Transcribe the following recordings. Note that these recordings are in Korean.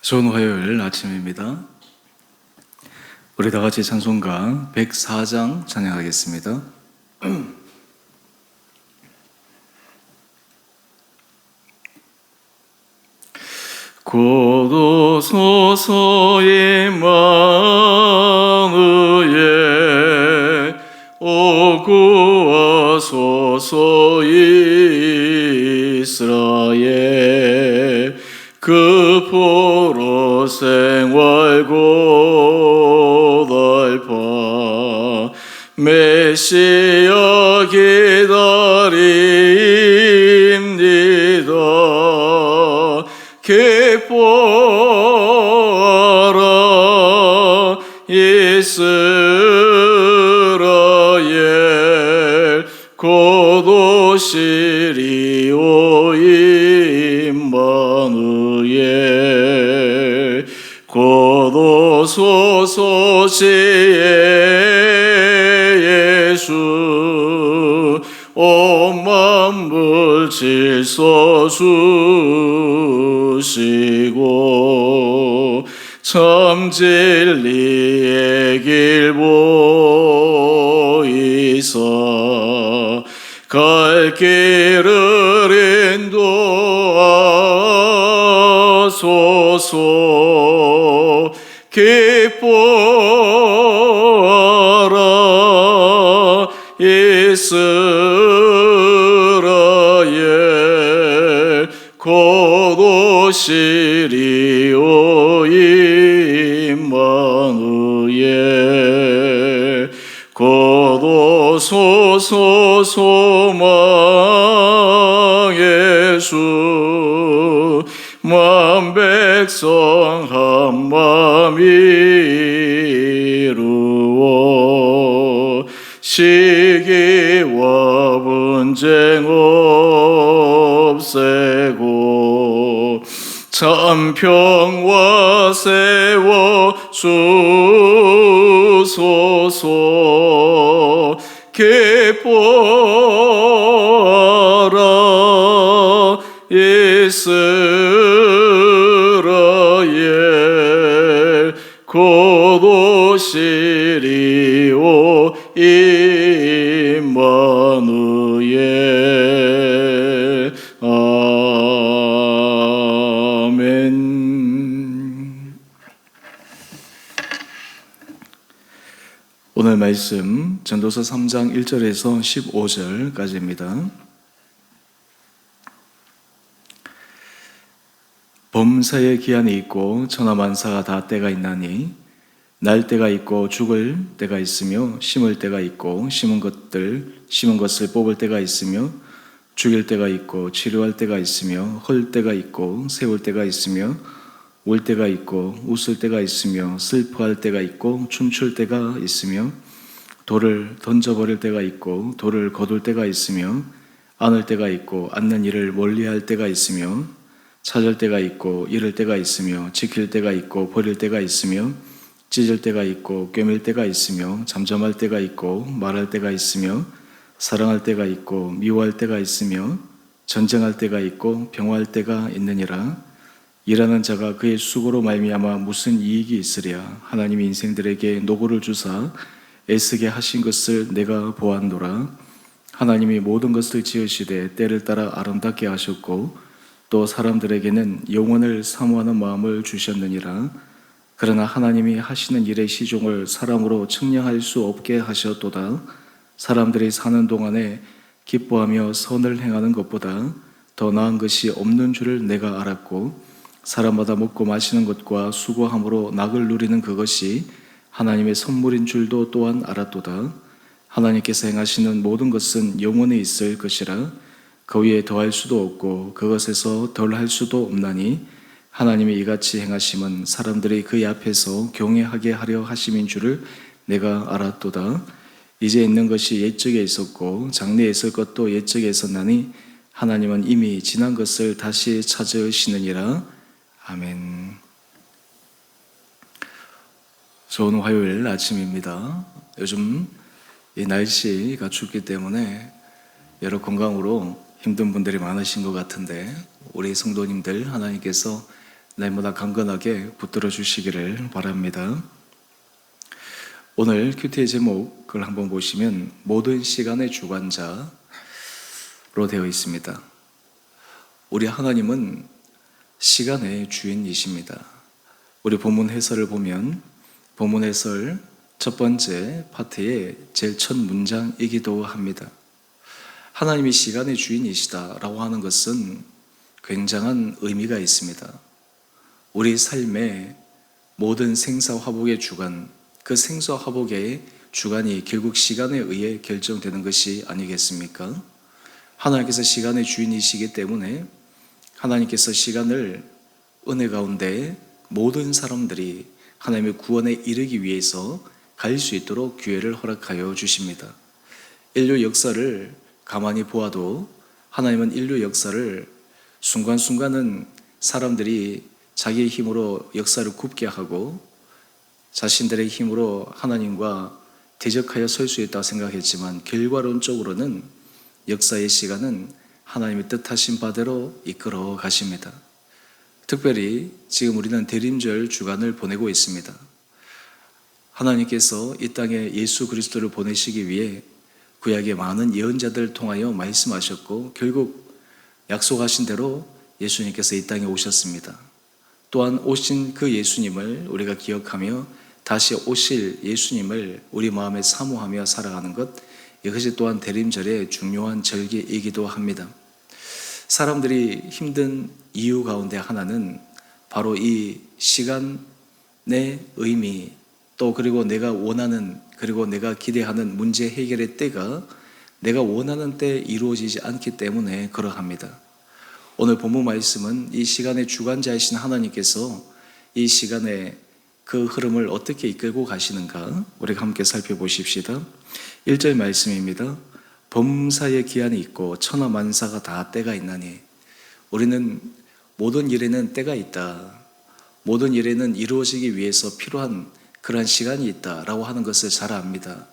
좋은 화요일 아침입니다. 우리 다 같이 찬송가 104장 찬양하겠습니다. 고도소서 임마누엘 오구하소서 이스라엘 그 포로 생활 고달파 메시아 기다립니다. 기뻐하라 이스라엘 곧 오시리오 임마누엘 곧 오소서 지혜 예수 온 만물 질서 주시고 참 진리의 길 보이사 갈 길을 인도하소서. 기뻐하라 이스라엘 곧 오시리오 임마누엘 곧 오소서 소망의 주 만 백성 한 맘 이루어 시기와 분쟁 없애고 참 평화 세워 주소서. 기뻐하라 이스라엘 곧 오시리오 임마누엘. 아멘. 오늘 말씀 전도서 3장 1절에서 15절까지입니다. 범사에 기한이 있고 천하만사가 다 때가 있나니 날 때가 있고 죽을 때가 있으며 심을 때가 있고 심은 것을 뽑을 때가 있으며 죽일 때가 있고 치료할 때가 있으며 헐 때가 있고 세울 때가 있으며 울 때가 있고 웃을 때가 있으며 슬퍼할 때가 있고 춤출 때가 있으며 돌을 던져버릴 때가 있고 돌을 거둘 때가 있으며 안을 때가 있고 안는 일을 멀리할 때가 있으며 찾을 때가 있고 잃을 때가 있으며 지킬 때가 있고 버릴 때가 있으며 찢을 때가 있고 꿰맬 때가 있으며 잠잠할 때가 있고 말할 때가 있으며 사랑할 때가 있고 미워할 때가 있으며 전쟁할 때가 있고 평화할 때가 있느니라. 일하는 자가 그의 수고로 말미암아 무슨 이익이 있으랴. 하나님이 인생들에게 노고를 주사 애쓰게 하신 것을 내가 보았노라. 하나님이 모든 것을 지으시되 때를 따라 아름답게 하셨고 또 사람들에게는 영원을 사모하는 마음을 주셨느니라. 그러나 하나님이 하시는 일의 시종을 사람으로 측량할 수 없게 하셨도다. 사람들이 사는 동안에 기뻐하며 선을 행하는 것보다 더 나은 것이 없는 줄을 내가 알았고 사람마다 먹고 마시는 것과 수고함으로 낙을 누리는 그것이 하나님의 선물인 줄도 또한 알았도다. 하나님께서 행하시는 모든 것은 영원히 있을 것이라. 그 위에 더할 수도 없고 그것에서 덜할 수도 없나니 하나님이 이같이 행하심은 사람들이 그의 앞에서 경외하게 하려 하심인 줄을 내가 알았도다. 이제 있는 것이 옛적에 있었고 장래에 있을 것도 옛적에 있었나니 하나님은 이미 지난 것을 다시 찾으시느니라. 아멘. 좋은 화요일 아침입니다. 요즘 이 날씨가 춥기 때문에 여러 건강으로 힘든 분들이 많으신 것 같은데 우리 성도님들 하나님께서 날마다 강건하게 붙들어 주시기를 바랍니다. 오늘 큐티의 제목을 한번 보시면 모든 시간의 주관자로 되어 있습니다. 우리 하나님은 시간의 주인이십니다. 우리 본문 해설을 보면 본문 해설 첫 번째 파트의 제일 첫 문장이기도 합니다. 하나님이 시간의 주인이시다라고 하는 것은 굉장한 의미가 있습니다. 우리 삶의 모든 생사화복의 주관, 그 생사화복의 주관이 결국 시간에 의해 결정되는 것이 아니겠습니까? 하나님께서 시간의 주인이시기 때문에 하나님께서 시간을 은혜 가운데 모든 사람들이 하나님의 구원에 이르기 위해서 갈 수 있도록 기회를 허락하여 주십니다. 인류 역사를 가만히 보아도 하나님은 인류 역사를 순간순간은 사람들이 자기의 힘으로 역사를 굽게 하고 자신들의 힘으로 하나님과 대적하여 설 수 있다고 생각했지만 결과론적으로는 역사의 시간은 하나님의 뜻하신 바대로 이끌어 가십니다. 특별히 지금 우리는 대림절 주간을 보내고 있습니다. 하나님께서 이 땅에 예수 그리스도를 보내시기 위해 구약의 많은 예언자들을 통하여 말씀하셨고 결국 약속하신 대로 예수님께서 이 땅에 오셨습니다. 또한 오신 그 예수님을 우리가 기억하며 다시 오실 예수님을 우리 마음에 사모하며 살아가는 것, 이것이 또한 대림절의 중요한 절기이기도 합니다. 사람들이 힘든 이유 가운데 하나는 바로 이 시간의 의미, 또 그리고 내가 원하는, 그리고 내가 기대하는 문제 해결의 때가 내가 원하는 때에 이루어지지 않기 때문에 그러합니다. 오늘 본문 말씀은 이 시간의 주관자이신 하나님께서 이 시간의 그 흐름을 어떻게 이끌고 가시는가 우리가 함께 살펴보십시다. 1절 말씀입니다. 범사의 기한이 있고 천하만사가 다 때가 있나니. 우리는 모든 일에는 때가 있다. 모든 일에는 이루어지기 위해서 필요한 그러한 시간이 있다라고 하는 것을 잘 압니다.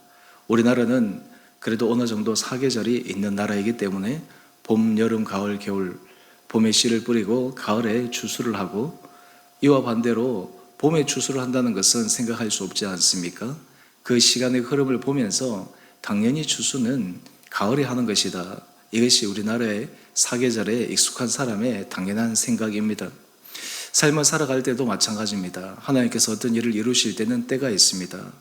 우리나라는 그래도 어느 정도 사계절이 있는 나라이기 때문에 봄, 여름, 가을, 겨울, 봄에 씨를 뿌리고 가을에 추수를 하고, 이와 반대로 봄에 추수를 한다는 것은 생각할 수 없지 않습니까? 그 시간의 흐름을 보면서 당연히 추수는 가을에 하는 것이다. 이것이 우리나라의 사계절에 익숙한 사람의 당연한 생각입니다. 삶을 살아갈 때도 마찬가지입니다. 하나님께서 어떤 일을 이루실 때는 때가 있습니다.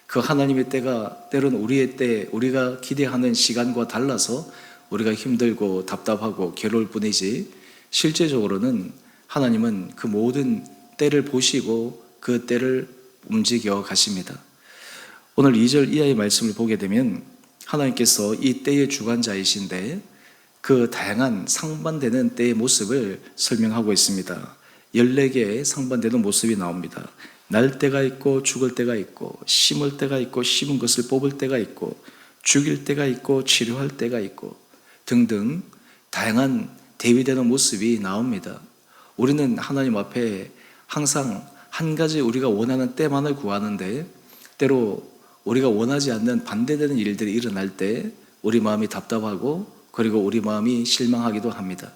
그 하나님의 때가 때로는 우리의 때, 우리가 기대하는 시간과 달라서 우리가 힘들고 답답하고 괴로울 뿐이지, 실제적으로는 하나님은 그 모든 때를 보시고 그 때를 움직여 가십니다. 오늘 2절 이하의 말씀을 보게 되면 하나님께서 이 때의 주관자이신데 그 다양한 상반되는 때의 모습을 설명하고 있습니다. 14개의 상반되는 모습이 나옵니다. 날 때가 있고 죽을 때가 있고, 심을 때가 있고 심은 것을 뽑을 때가 있고, 죽일 때가 있고 치료할 때가 있고 등등 다양한 대비되는 모습이 나옵니다. 우리는 하나님 앞에 항상 한 가지 우리가 원하는 때만을 구하는데 때로 우리가 원하지 않는 반대되는 일들이 일어날 때 우리 마음이 답답하고 그리고 우리 마음이 실망하기도 합니다.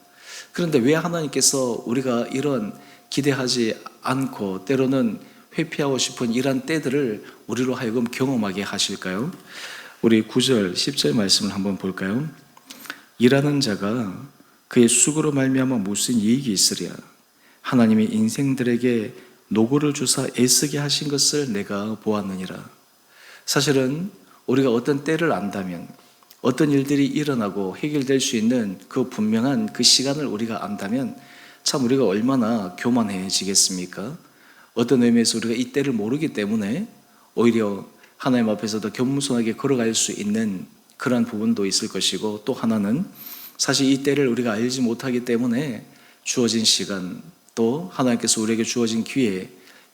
그런데 왜 하나님께서 우리가 이런 기대하지 않고 때로는 회피하고 싶은 이런 때들을 우리로 하여금 경험하게 하실까요? 우리 9절, 10절 말씀을 한번 볼까요? 일하는 자가 그의 수고로 말미암아 무슨 이익이 있으랴. 하나님이 인생들에게 노고를 주사 애쓰게 하신 것을 내가 보았느니라. 사실은 우리가 어떤 때를 안다면, 어떤 일들이 일어나고 해결될 수 있는 그 분명한 그 시간을 우리가 안다면 참 우리가 얼마나 교만해지겠습니까? 어떤 의미에서 우리가 이 때를 모르기 때문에 오히려 하나님 앞에서도 겸손하게 걸어갈 수 있는 그런 부분도 있을 것이고, 또 하나는 사실 이 때를 우리가 알지 못하기 때문에 주어진 시간, 또 하나님께서 우리에게 주어진 기회,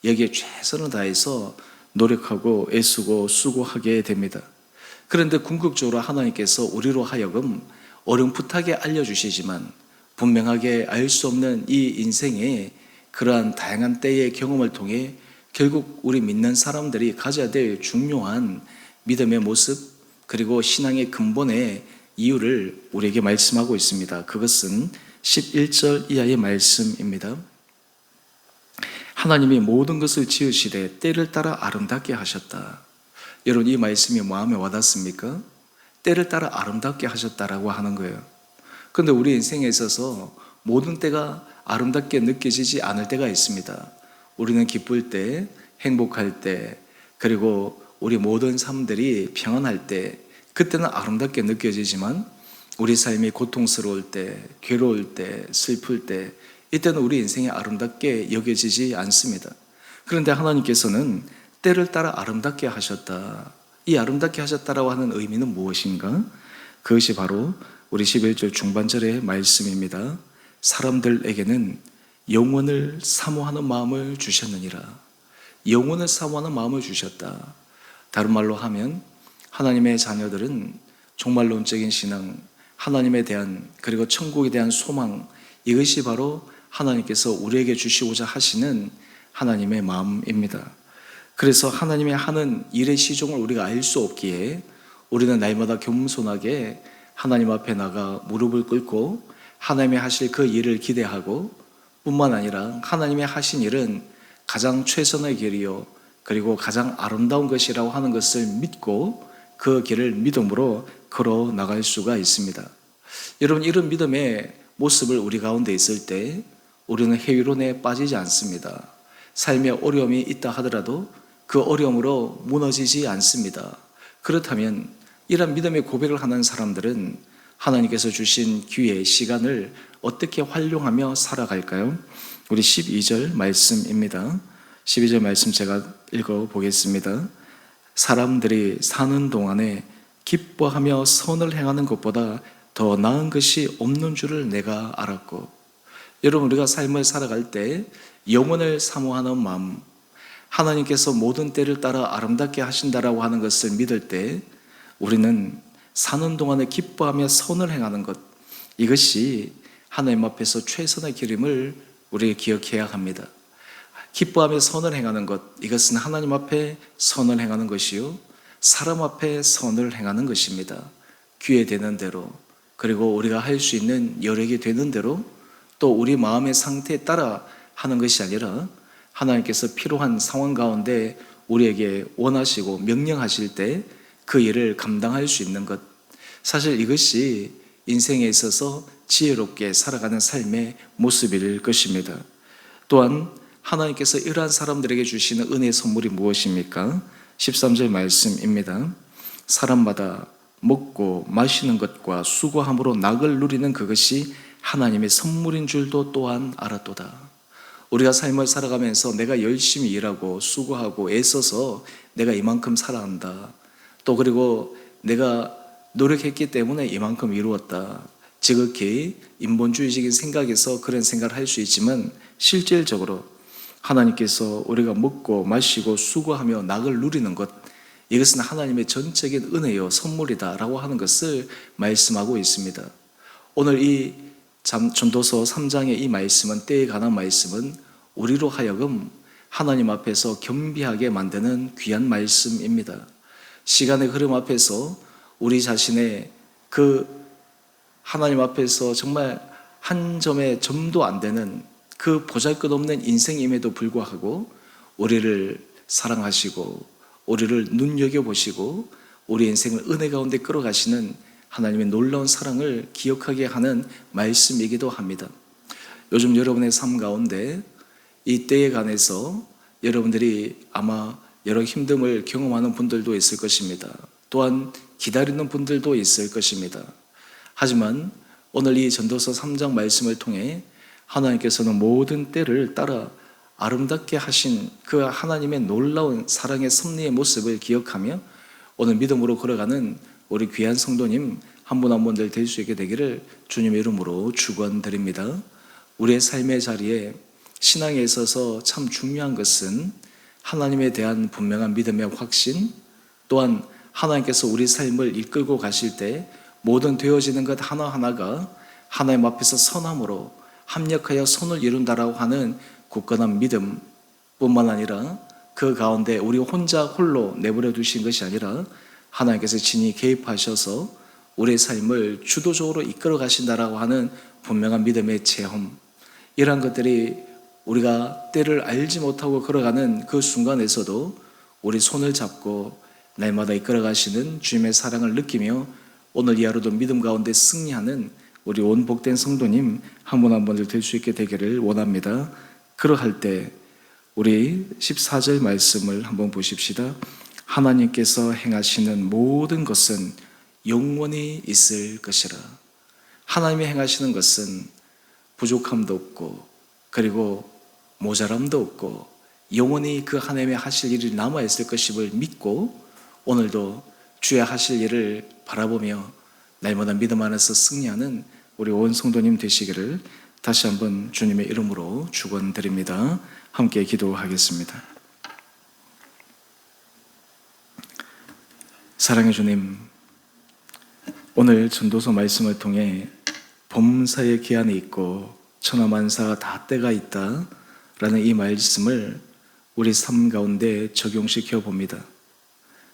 여기에 최선을 다해서 노력하고 애쓰고 수고하게 됩니다. 그런데 궁극적으로 하나님께서 우리로 하여금 어렴풋하게 알려주시지만 분명하게 알 수 없는 이 인생의 그러한 다양한 때의 경험을 통해 결국 우리 믿는 사람들이 가져야 될 중요한 믿음의 모습, 그리고 신앙의 근본의 이유를 우리에게 말씀하고 있습니다. 그것은 11절 이하의 말씀입니다. 하나님이 모든 것을 지으시되 때를 따라 아름답게 하셨다. 여러분, 이 말씀이 마음에 와닿습니까? 때를 따라 아름답게 하셨다라고 하는 거예요. 그런데 우리 인생에 있어서 모든 때가 아름답게 느껴지지 않을 때가 있습니다. 우리는 기쁠 때, 행복할 때, 그리고 우리 모든 삶들이 평안할 때, 그때는 아름답게 느껴지지만 우리 삶이 고통스러울 때, 괴로울 때, 슬플 때, 이때는 우리 인생이 아름답게 여겨지지 않습니다. 그런데 하나님께서는 때를 따라 아름답게 하셨다. 이 아름답게 하셨다라고 하는 의미는 무엇인가? 그것이 바로 우리 11절 중반절의 말씀입니다. 사람들에게는 영원을 사모하는 마음을 주셨느니라. 영원을 사모하는 마음을 주셨다. 다른 말로 하면 하나님의 자녀들은 종말론적인 신앙, 하나님에 대한, 그리고 천국에 대한 소망, 이것이 바로 하나님께서 우리에게 주시고자 하시는 하나님의 마음입니다. 그래서 하나님의 하는 일의 시종을 우리가 알 수 없기에 우리는 날마다 겸손하게 하나님 앞에 나가 무릎을 꿇고 하나님이 하실 그 일을 기대하고, 뿐만 아니라 하나님이 하신 일은 가장 최선의 길이요, 그리고 가장 아름다운 것이라고 하는 것을 믿고 그 길을 믿음으로 걸어 나갈 수가 있습니다. 여러분, 이런 믿음의 모습을 우리 가운데 있을 때 우리는 회의론에 빠지지 않습니다. 삶에 어려움이 있다 하더라도 그 어려움으로 무너지지 않습니다. 그렇다면 이런 믿음의 고백을 하는 사람들은 하나님께서 주신 기회, 시간을 어떻게 활용하며 살아갈까요? 우리 12절 말씀입니다. 12절 말씀 제가 읽어보겠습니다. 사람들이 사는 동안에 기뻐하며 선을 행하는 것보다 더 나은 것이 없는 줄을 내가 알았고. 여러분, 우리가 삶을 살아갈 때 영원을 사모하는 마음, 하나님께서 모든 때를 따라 아름답게 하신다라고 하는 것을 믿을 때 우리는 사는 동안에 기뻐하며 선을 행하는 것, 이것이 하나님 앞에서 최선의 길임을 우리가 기억해야 합니다. 기뻐하며 선을 행하는 것, 이것은 하나님 앞에 선을 행하는 것이요, 사람 앞에 선을 행하는 것입니다. 귀에 되는 대로, 그리고 우리가 할 수 있는 여력이 되는 대로, 또 우리 마음의 상태에 따라 하는 것이 아니라 하나님께서 필요한 상황 가운데 우리에게 원하시고 명령하실 때 그 일을 감당할 수 있는 것, 사실 이것이 인생에 있어서 지혜롭게 살아가는 삶의 모습일 것입니다. 또한 하나님께서 이러한 사람들에게 주시는 은혜의 선물이 무엇입니까? 13절 말씀입니다. 사람마다 먹고 마시는 것과 수고함으로 낙을 누리는 그것이 하나님의 선물인 줄도 또한 알았도다. 우리가 삶을 살아가면서 내가 열심히 일하고 수고하고 애써서 내가 이만큼 살아간다, 또 그리고 내가 노력했기 때문에 이만큼 이루었다, 지극히 인본주의적인 생각에서 그런 생각을 할 수 있지만 실질적으로 하나님께서 우리가 먹고 마시고 수고하며 낙을 누리는 것, 이것은 하나님의 전적인 은혜요 선물이다라고 하는 것을 말씀하고 있습니다. 오늘 이 전도서 3장의 이 말씀은, 때에 관한 말씀은 우리로 하여금 하나님 앞에서 겸비하게 만드는 귀한 말씀입니다. 시간의 흐름 앞에서 우리 자신의 그 하나님 앞에서 정말 한 점의 점도 안 되는 그 보잘것없는 인생임에도 불구하고 우리를 사랑하시고 우리를 눈여겨보시고 우리 인생을 은혜 가운데 끌어가시는 하나님의 놀라운 사랑을 기억하게 하는 말씀이기도 합니다. 요즘 여러분의 삶 가운데 이 때에 관해서 여러분들이 아마 여러 힘듦을 경험하는 분들도 있을 것입니다. 또한 기다리는 분들도 있을 것입니다. 하지만 오늘 이 전도서 3장 말씀을 통해 하나님께서는 모든 때를 따라 아름답게 하신 그 하나님의 놀라운 사랑의 섭리의 모습을 기억하며 오늘 믿음으로 걸어가는 우리 귀한 성도님 한 분 한 분들 될 수 있게 되기를 주님의 이름으로 축원드립니다. 우리의 삶의 자리에 신앙에 있어서 참 중요한 것은 하나님에 대한 분명한 믿음의 확신, 또한 하나님께서 우리 삶을 이끌고 가실 때 모든 되어지는 것 하나하나가 하나님 앞에서 선함으로 합력하여 선을 이룬다라고 하는 굳건한 믿음 뿐만 아니라 그 가운데 우리 혼자 홀로 내버려 두신 것이 아니라 하나님께서 친히 개입하셔서 우리의 삶을 주도적으로 이끌어 가신다라고 하는 분명한 믿음의 체험, 이러한 것들이 우리가 때를 알지 못하고 걸어가는 그 순간에서도 우리 손을 잡고 날마다 이끌어가시는 주님의 사랑을 느끼며 오늘 이 하루도 믿음 가운데 승리하는 우리 온 복된 성도님 한 분 한 분들 될 수 있게 되기를 원합니다. 그러할 때 우리 14절 말씀을 한번 보십시다. 하나님께서 행하시는 모든 것은 영원히 있을 것이라. 하나님이 행하시는 것은 부족함도 없고 그리고 모자람도 없고 영원히 그 하나님의 하실 일이 남아있을 것임을 믿고 오늘도 주의 하실 일을 바라보며 날마다 믿음 안에서 승리하는 우리 온 성도님 되시기를 다시 한번 주님의 이름으로 축원드립니다. 함께 기도하겠습니다. 사랑의 주님, 오늘 전도서 말씀을 통해 범사의 기한이 있고 천하만사가 다 때가 있다 라는 이 말씀을 우리 삶 가운데 적용시켜 봅니다.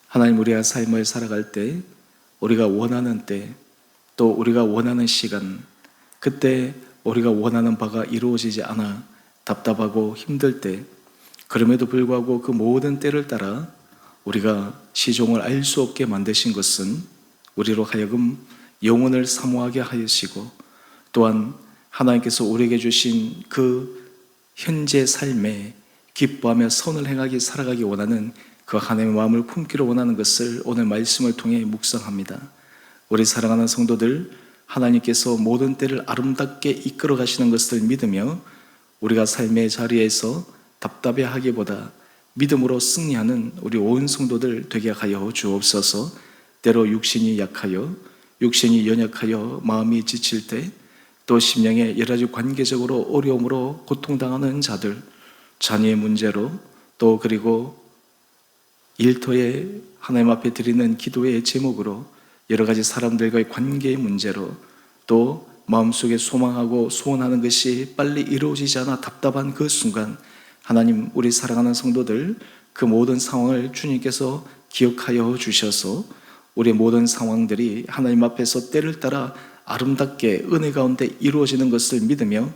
하나님, 우리가 삶을 살아갈 때 우리가 원하는 때 또 우리가 원하는 시간, 그때 우리가 원하는 바가 이루어지지 않아 답답하고 힘들 때, 그럼에도 불구하고 그 모든 때를 따라 우리가 시종을 알 수 없게 만드신 것은 우리로 하여금 영혼을 사모하게 하시고 또한 하나님께서 우리에게 주신 그 현재 삶에 기뻐하며 선을 행하기 살아가기 원하는 그 하나님의 마음을 품기를 원하는 것을 오늘 말씀을 통해 묵상합니다. 우리 사랑하는 성도들, 하나님께서 모든 때를 아름답게 이끌어 가시는 것을 믿으며 우리가 삶의 자리에서 답답해하기보다 믿음으로 승리하는 우리 온 성도들 되게 하여 주옵소서. 때로 육신이 약하여 육신이 연약하여 마음이 지칠 때, 또 심령에 여러 가지 관계적으로 어려움으로 고통당하는 자들, 자녀의 문제로 또 그리고 일터에 하나님 앞에 드리는 기도의 제목으로 여러 가지 사람들과의 관계의 문제로 또 마음속에 소망하고 소원하는 것이 빨리 이루어지지 않아 답답한 그 순간, 하나님, 우리 사랑하는 성도들 그 모든 상황을 주님께서 기억하여 주셔서 우리의 모든 상황들이 하나님 앞에서 때를 따라 아름답게 은혜 가운데 이루어지는 것을 믿으며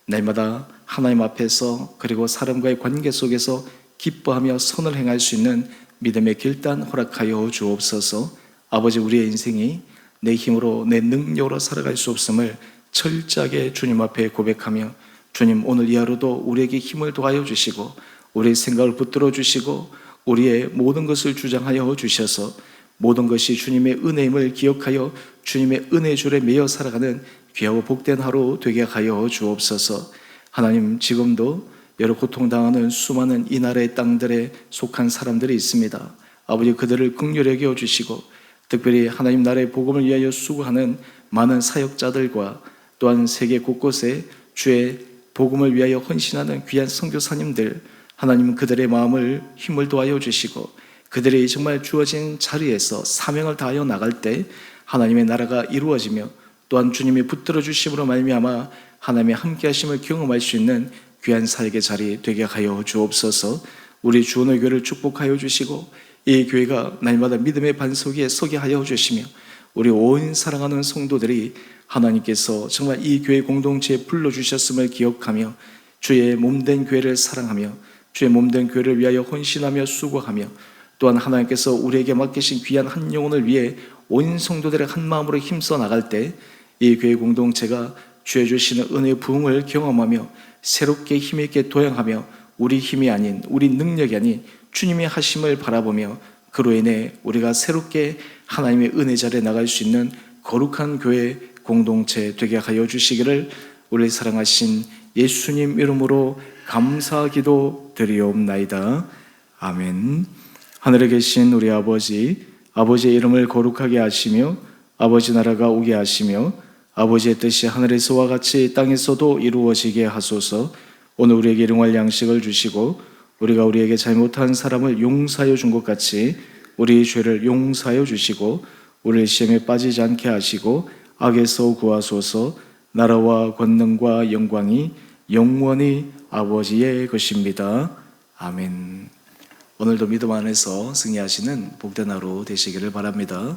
날마다 하나님 앞에서 그리고 사람과의 관계 속에서 기뻐하며 선을 행할 수 있는 믿음의 길단 허락하여 주옵소서. 아버지, 우리의 인생이 내 힘으로 내 능력으로 살아갈 수 없음을 철저하게 주님 앞에 고백하며, 주님, 오늘 이 하루도 우리에게 힘을 더하여 주시고 우리의 생각을 붙들어 주시고 우리의 모든 것을 주장하여 주셔서 모든 것이 주님의 은혜임을 기억하여 주님의 은혜 줄에 매여 살아가는 귀하고 복된 하루 되게 하여 주옵소서. 하나님, 지금도 여러 고통당하는 수많은 이 나라의 땅들에 속한 사람들이 있습니다. 아버지, 그들을 긍휼히 여겨 주시고 특별히 하나님 나라의 복음을 위하여 수고하는 많은 사역자들과 또한 세계 곳곳에 주의 복음을 위하여 헌신하는 귀한 선교사님들, 하나님 그들의 마음을 힘을 더하여 주시고 그들이 정말 주어진 자리에서 사명을 다하여 나갈 때 하나님의 나라가 이루어지며 또한 주님이 붙들어 주심으로 말미암아 하나님의 함께하심을 경험할 수 있는 귀한 사역의 자리 되게 하여 주옵소서. 우리 주원의 교회를 축복하여 주시고 이 교회가 날마다 믿음의 반석 위에 서게 하여 주시며 우리 온 사랑하는 성도들이 하나님께서 정말 이 교회 공동체에 불러주셨음을 기억하며 주의 몸된 교회를 사랑하며 주의 몸된 교회를 위하여 헌신하며 수고하며 또한 하나님께서 우리에게 맡기신 귀한 한 영혼을 위해 온 성도들의 한 마음으로 힘써 나갈 때 이 교회 공동체가 주의 주시는 은혜의 부흥을 경험하며 새롭게 힘있게 도양하며 우리 힘이 아닌 우리 능력이 아닌 주님이 하심을 바라보며 그로 인해 우리가 새롭게 하나님의 은혜 자리에 나갈 수 있는 거룩한 교회 공동체 되게 하여 주시기를 우리 사랑하신 예수님 이름으로 감사기도 드리옵나이다. 아멘. 하늘에 계신 우리 아버지, 아버지의 이름을 거룩하게 하시며 아버지 나라가 오게 하시며 아버지의 뜻이 하늘에서와 같이 땅에서도 이루어지게 하소서. 오늘 우리에게 일용할 양식을 주시고 우리가 우리에게 잘못한 사람을 용서하여 준 것 같이 우리 죄를 용서하여 주시고 우리를 시험에 빠지지 않게 하시고 악에서 구하소서. 나라와 권능과 영광이 영원히 아버지의 것입니다. 아멘. 오늘도 믿음 안에서 승리하시는 복된 하루 되시기를 바랍니다.